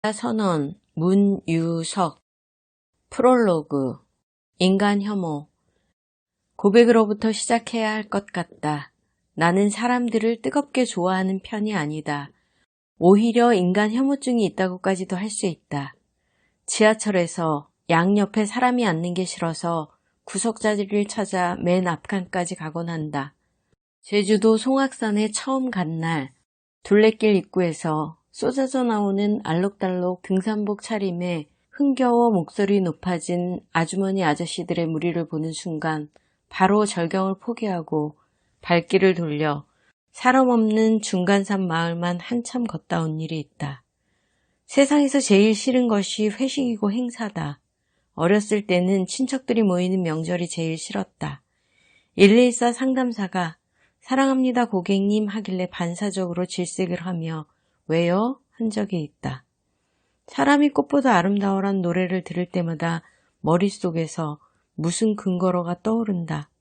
선언, 문유석, 프롤로그, 인간 혐오. 고백으로부터 시작해야 할 것 같다. 나는 사람들을 뜨겁게 좋아하는 편이 아니다. 오히려 인간 혐오증이 있다고까지도 할 수 있다. 지하철에서 양옆에 사람이 앉는 게 싫어서 구석자리를 찾아 맨 앞칸까지 가곤 한다. 제주도 송악산에 처음 간 날, 둘레길 입구에서 쏟아져 나오는 알록달록 등산복 차림에 흥겨워 목소리 높아진 아주머니 아저씨들의 무리를 보는 순간 바로 절경을 포기하고 발길을 돌려 사람 없는 중간산 마을만 한참 걷다 온 일이 있다. 세상에서 제일 싫은 것이 회식이고 행사다. 어렸을 때는 친척들이 모이는 명절이 제일 싫었다. 114 상담사가 사랑합니다 고객님 하길래 반사적으로 질색을 하며 왜요? 한 적이 있다. 사람이 꽃보다 아름다워란 노래를 들을 때마다 머릿속에서 무슨 근거로가 떠오른다.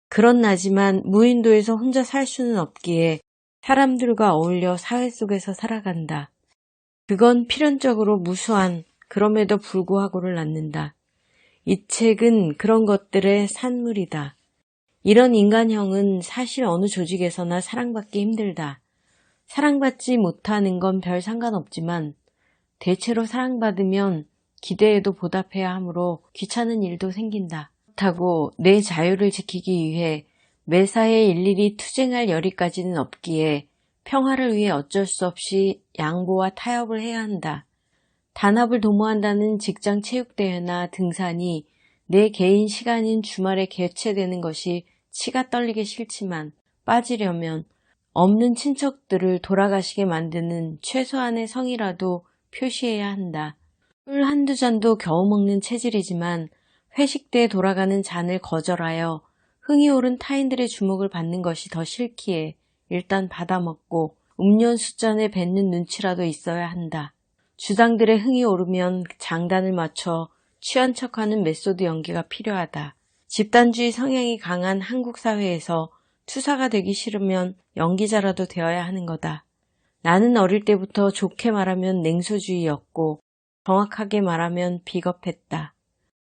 그런 나지만 무인도에서 혼자 살 수는 없기에 사람들과 어울려 사회 속에서 살아간다. 그건 필연적으로 무수한 그럼에도 불구하고를 낳는다. 이 책은 그런 것들의 산물이다. 이런 인간형은 사실 어느 조직에서나 사랑받기 힘들다. 사랑받지 못하는 건 별 상관없지만 대체로 사랑받으면 기대에도 보답해야 하므로 귀찮은 일도 생긴다. 그렇다고 내 자유를 지키기 위해 매사에 일일이 투쟁할 열의까지는 없기에 평화를 위해 어쩔 수 없이 양보와 타협을 해야 한다. 단합을 도모한다는 직장 체육대회나 등산이 내 개인 시간인 주말에 개최되는 것이 치가 떨리게 싫지만 빠지려면 없는 친척들을 돌아가시게 만드는 최소한의 성의라도 표시해야 한다. 술 한두 잔도 겨우 먹는 체질이지만 회식 때 돌아가는 잔을 거절하여 흥이 오른 타인들의 주목을 받는 것이 더 싫기에 일단 받아먹고 음료 숫잔에 뱉는 눈치라도 있어야 한다. 주당들의 흥이 오르면 장단을 맞춰 취한 척하는 메소드 연기가 필요하다. 집단주의 성향이 강한 한국 사회에서 투사가 되기 싫으면 연기자라도 되어야 하는 거다. 나는 어릴 때부터 좋게 말하면 냉소주의였고 정확하게 말하면 비겁했다.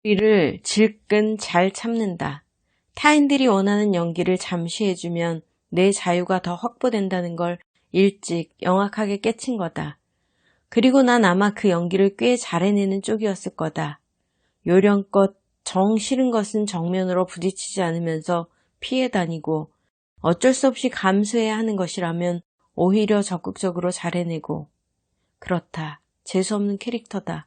우리를 질끈 잘 참는다. 타인들이 원하는 연기를 잠시 해주면 내 자유가 더 확보된다는 걸 일찍 영악하게 깨친 거다. 그리고 난 아마 그 연기를 꽤 잘해내는 쪽이었을 거다. 요령껏 정 싫은 것은 정면으로 부딪히지 않으면서 피해 다니고 어쩔 수 없이 감수해야 하는 것이라면 오히려 적극적으로 잘해내고. 그렇다. 재수없는 캐릭터다.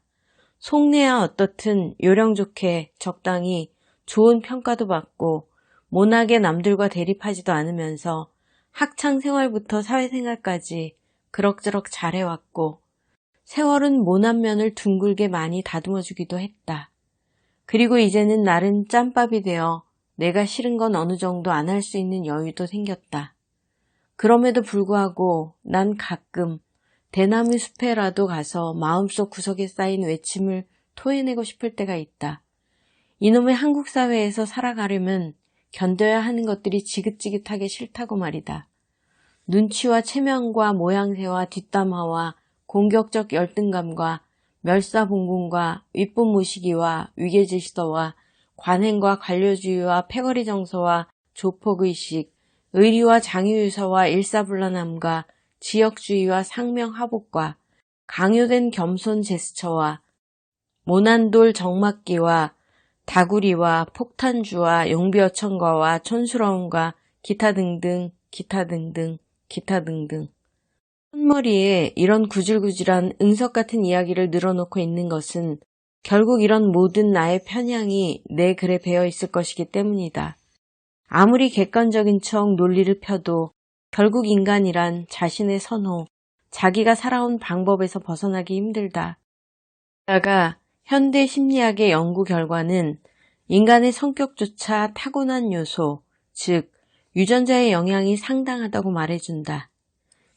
속내야 어떻든 요령 좋게 적당히 좋은 평가도 받고 모나게 남들과 대립하지도 않으면서 학창 생활부터 사회생활까지 그럭저럭 잘해왔고 세월은 모난 면을 둥글게 많이 다듬어주기도 했다. 그리고 이제는 나름 짬밥이 되어 내가 싫은 건 어느 정도 안 할 수 있는 여유도 생겼다. 그럼에도 불구하고 난 가끔 대나무 숲에라도 가서 마음속 구석에 쌓인 외침을 토해내고 싶을 때가 있다. 이놈의 한국 사회에서 살아가려면 견뎌야 하는 것들이 지긋지긋하게 싫다고 말이다. 눈치와 체면과 모양새와 뒷담화와 공격적 열등감과 멸사봉군과 윗분 모시기와 위계질서와 관행과 관료주의와 패거리 정서와 조폭의식, 의리와 장유유서와 일사불란함과 지역주의와 상명하복과 강요된 겸손 제스처와 모난돌 정막기와 다구리와 폭탄주와 용비어천과와 촌스러움과 기타 등등 기타 등등 기타 등등. 손머리에 이런 구질구질한 응석 같은 이야기를 늘어놓고 있는 것은 결국 이런 모든 나의 편향이 내 글에 배어 있을 것이기 때문이다. 아무리 객관적인 척 논리를 펴도 결국 인간이란 자신의 선호, 자기가 살아온 방법에서 벗어나기 힘들다. 게다가 현대 심리학의 연구 결과는 인간의 성격조차 타고난 요소, 즉 유전자의 영향이 상당하다고 말해준다.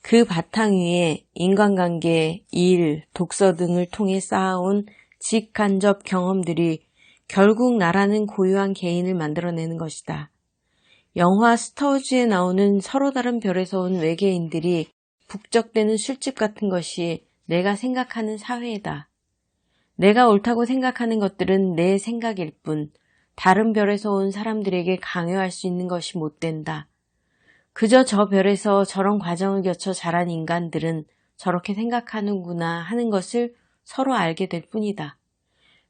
그 바탕 위에 인간관계, 일, 독서 등을 통해 쌓아온 직간접 경험들이 결국 나라는 고유한 개인을 만들어내는 것이다. 영화 스타워즈에 나오는 서로 다른 별에서 온 외계인들이 북적대는 술집 같은 것이 내가 생각하는 사회다. 내가 옳다고 생각하는 것들은 내 생각일 뿐 다른 별에서 온 사람들에게 강요할 수 있는 것이 못 된다. 그저 저 별에서 저런 과정을 거쳐 자란 인간들은 저렇게 생각하는구나 하는 것을 서로 알게 될 뿐이다.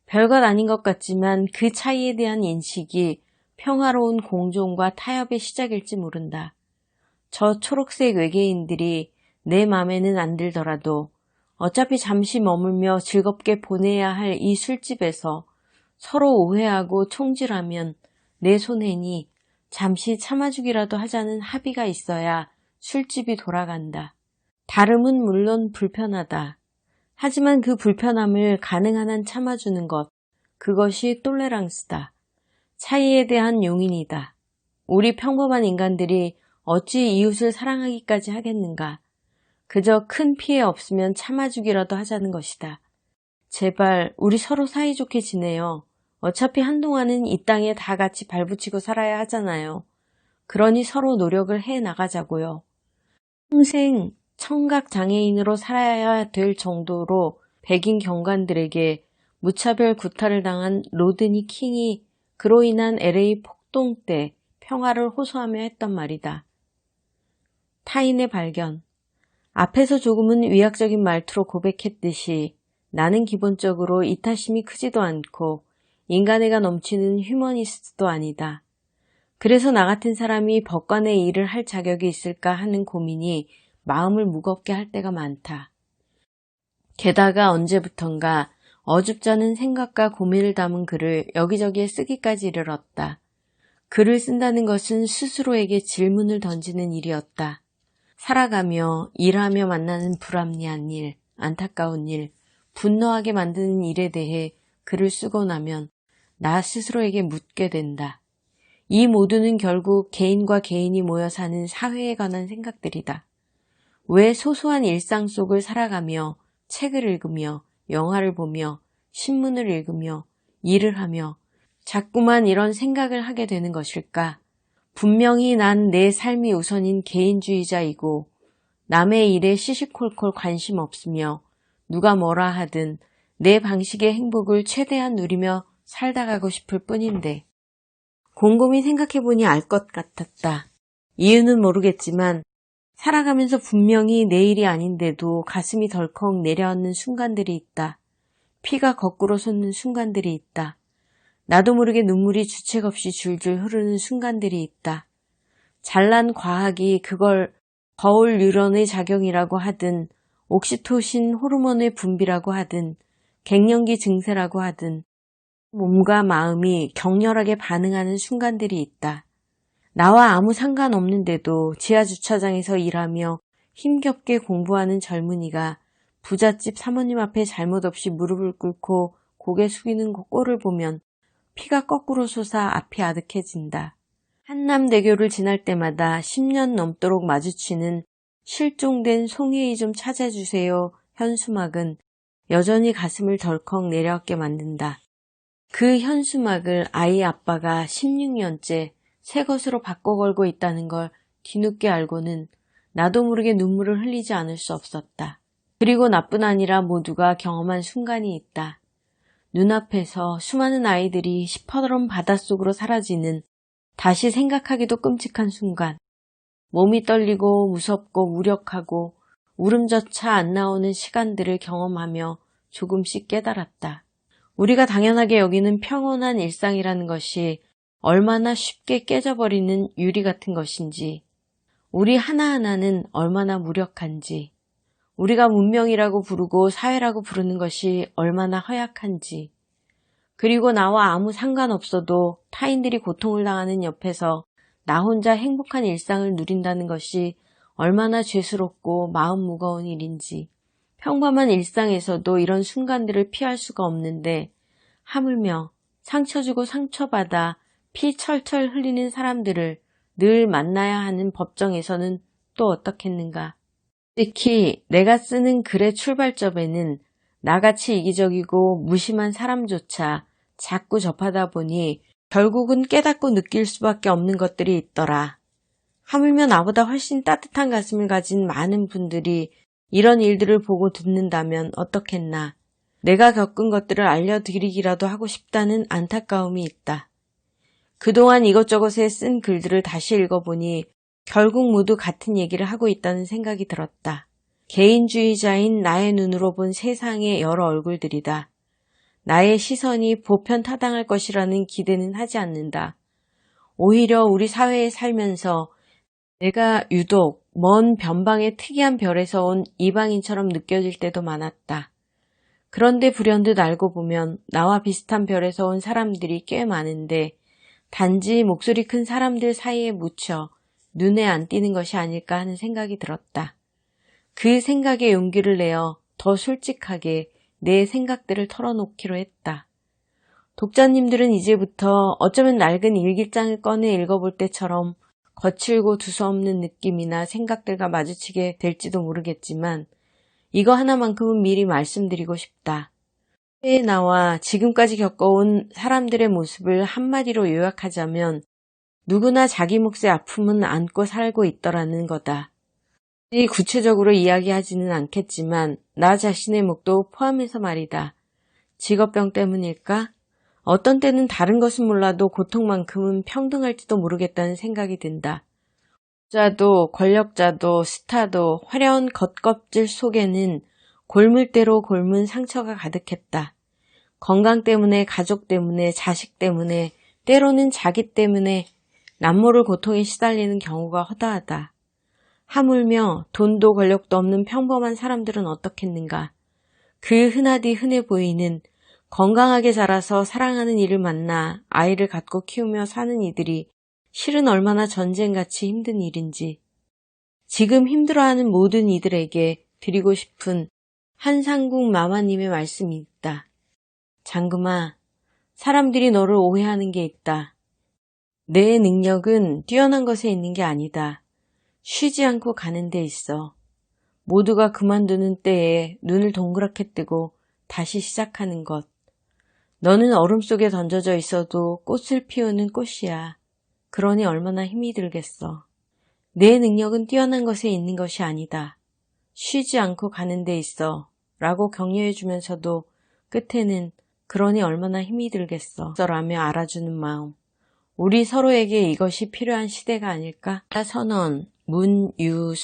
별것 아닌 것 같지만 그 차이에 대한 인식이 평화로운 공존과 타협의 시작일지 모른다. 저 초록색 외계인들이 내 맘에는 안 들더라도 어차피 잠시 머물며 즐겁게 보내야 할 이 술집에서 서로 오해하고 총질하면 내 손해니 잠시 참아주기라도 하자는 합의가 있어야 술집이 돌아간다. 다름은 물론 불편하다. 하지만 그 불편함을 가능한 한 참아주는 것, 그것이 똘레랑스다. 차이에 대한 용인이다. 우리 평범한 인간들이 어찌 이웃을 사랑하기까지 하겠는가? 그저 큰 피해 없으면 참아주기라도 하자는 것이다. 제발 우리 서로 사이좋게 지내요. 어차피 한동안은 이 땅에 다 같이 발붙이고 살아야 하잖아요. 그러니 서로 노력을 해 나가자고요. 평생 청각 장애인으로 살아야 될 정도로 백인 경관들에게 무차별 구타를 당한 로드니 킹이 그로 인한 LA 폭동 때 평화를 호소하며 했던 말이다. 타인의 발견. 앞에서 조금은 위약적인 말투로 고백했듯이 나는 기본적으로 이타심이 크지도 않고 인간애가 넘치는 휴머니스트도 아니다. 그래서 나 같은 사람이 법관의 일을 할 자격이 있을까 하는 고민이 마음을 무겁게 할 때가 많다. 게다가 언제부턴가 어줍잖은 생각과 고민을 담은 글을 여기저기에 쓰기까지 이르렀다. 글을 쓴다는 것은 스스로에게 질문을 던지는 일이었다. 살아가며 일하며 만나는 불합리한 일, 안타까운 일, 분노하게 만드는 일에 대해 글을 쓰고 나면 나 스스로에게 묻게 된다. 이 모두는 결국 개인과 개인이 모여 사는 사회에 관한 생각들이다. 왜 소소한 일상 속을 살아가며 책을 읽으며 영화를 보며 신문을 읽으며 일을 하며 자꾸만 이런 생각을 하게 되는 것일까? 분명히 난 내 삶이 우선인 개인주의자이고 남의 일에 시시콜콜 관심 없으며 누가 뭐라 하든 내 방식의 행복을 최대한 누리며 살다 가고 싶을 뿐인데 곰곰이 생각해보니 알 것 같았다. 이유는 모르겠지만 살아가면서 분명히 내 일이 아닌데도 가슴이 덜컥 내려앉는 순간들이 있다. 피가 거꾸로 솟는 순간들이 있다. 나도 모르게 눈물이 주책 없이 줄줄 흐르는 순간들이 있다. 잘난 과학이 그걸 거울 뉴런의 작용이라고 하든 옥시토신 호르몬의 분비라고 하든 갱년기 증세라고 하든 몸과 마음이 격렬하게 반응하는 순간들이 있다. 나와 아무 상관없는데도 지하주차장에서 일하며 힘겹게 공부하는 젊은이가 부잣집 사모님 앞에 잘못 없이 무릎을 꿇고 고개 숙이는 꼴을 보면 피가 거꾸로 솟아 앞이 아득해진다. 한남대교를 지날 때마다 10년 넘도록 마주치는 실종된 송혜이 좀 찾아주세요 현수막은 여전히 가슴을 덜컥 내려앉게 만든다. 그 현수막을 아이 아빠가 16년째 새 것으로 바꿔 걸고 있다는 걸 뒤늦게 알고는 나도 모르게 눈물을 흘리지 않을 수 없었다. 그리고 나뿐 아니라 모두가 경험한 순간이 있다. 눈앞에서 수많은 아이들이 시퍼런 바닷속으로 사라지는 다시 생각하기도 끔찍한 순간. 몸이 떨리고 무섭고 무력하고 울음조차 안 나오는 시간들을 경험하며 조금씩 깨달았다. 우리가 당연하게 여기는 평온한 일상이라는 것이 얼마나 쉽게 깨져버리는 유리 같은 것인지, 우리 하나하나는 얼마나 무력한지, 우리가 문명이라고 부르고 사회라고 부르는 것이 얼마나 허약한지, 그리고 나와 아무 상관없어도 타인들이 고통을 당하는 옆에서 나 혼자 행복한 일상을 누린다는 것이 얼마나 죄스럽고 마음 무거운 일인지, 평범한 일상에서도 이런 순간들을 피할 수가 없는데 하물며 상처 주고 상처받아 피 철철 흘리는 사람들을 늘 만나야 하는 법정에서는 또 어떻겠는가. 특히 내가 쓰는 글의 출발점에는 나같이 이기적이고 무심한 사람조차 자꾸 접하다 보니 결국은 깨닫고 느낄 수밖에 없는 것들이 있더라. 하물며 나보다 훨씬 따뜻한 가슴을 가진 많은 분들이 이런 일들을 보고 듣는다면 어떻겠나. 내가 겪은 것들을 알려드리기라도 하고 싶다는 안타까움이 있다. 그동안 이것저것에 쓴 글들을 다시 읽어보니 결국 모두 같은 얘기를 하고 있다는 생각이 들었다. 개인주의자인 나의 눈으로 본 세상의 여러 얼굴들이다. 나의 시선이 보편타당할 것이라는 기대는 하지 않는다. 오히려 우리 사회에 살면서 내가 유독 먼 변방의 특이한 별에서 온 이방인처럼 느껴질 때도 많았다. 그런데 불현듯 알고 보면 나와 비슷한 별에서 온 사람들이 꽤 많은데 단지 목소리 큰 사람들 사이에 묻혀 눈에 안 띄는 것이 아닐까 하는 생각이 들었다. 그 생각에 용기를 내어 더 솔직하게 내 생각들을 털어놓기로 했다. 독자님들은 이제부터 어쩌면 낡은 일기장을 꺼내 읽어볼 때처럼 거칠고 두서없는 느낌이나 생각들과 마주치게 될지도 모르겠지만 이거 하나만큼은 미리 말씀드리고 싶다. 새해 나와 지금까지 겪어온 사람들의 모습을 한마디로 요약하자면 누구나 자기 몫의 아픔은 안고 살고 있더라는 거다. 구체적으로 이야기하지는 않겠지만 나 자신의 몫도 포함해서 말이다. 직업병 때문일까? 어떤 때는 다른 것은 몰라도 고통만큼은 평등할지도 모르겠다는 생각이 든다. 부자도 권력자도 스타도 화려한 겉껍질 속에는 골물대로 골문 상처가 가득했다. 건강 때문에, 가족 때문에, 자식 때문에, 때로는 자기 때문에 남모를 고통에 시달리는 경우가 허다하다. 하물며 돈도 권력도 없는 평범한 사람들은 어떻겠는가. 그 흔하디 흔해 보이는 건강하게 자라서 사랑하는 이를 만나 아이를 갖고 키우며 사는 이들이 실은 얼마나 전쟁같이 힘든 일인지. 지금 힘들어하는 모든 이들에게 드리고 싶은 한상국 마마님의 말씀이 있다. 장금아, 사람들이 너를 오해하는 게 있다. 내 능력은 뛰어난 것에 있는 게 아니다. 쉬지 않고 가는 데 있어. 모두가 그만두는 때에 눈을 동그랗게 뜨고 다시 시작하는 것. 너는 얼음 속에 던져져 있어도 꽃을 피우는 꽃이야. 그러니 얼마나 힘이 들겠어. 내 능력은 뛰어난 것에 있는 것이 아니다. 쉬지 않고 가는 데 있어. 라고 격려해 주면서도 끝에는 그러니 얼마나 힘이 들겠어. 라며 알아주는 마음. 우리 서로에게 이것이 필요한 시대가 아닐까? 선언, 문유석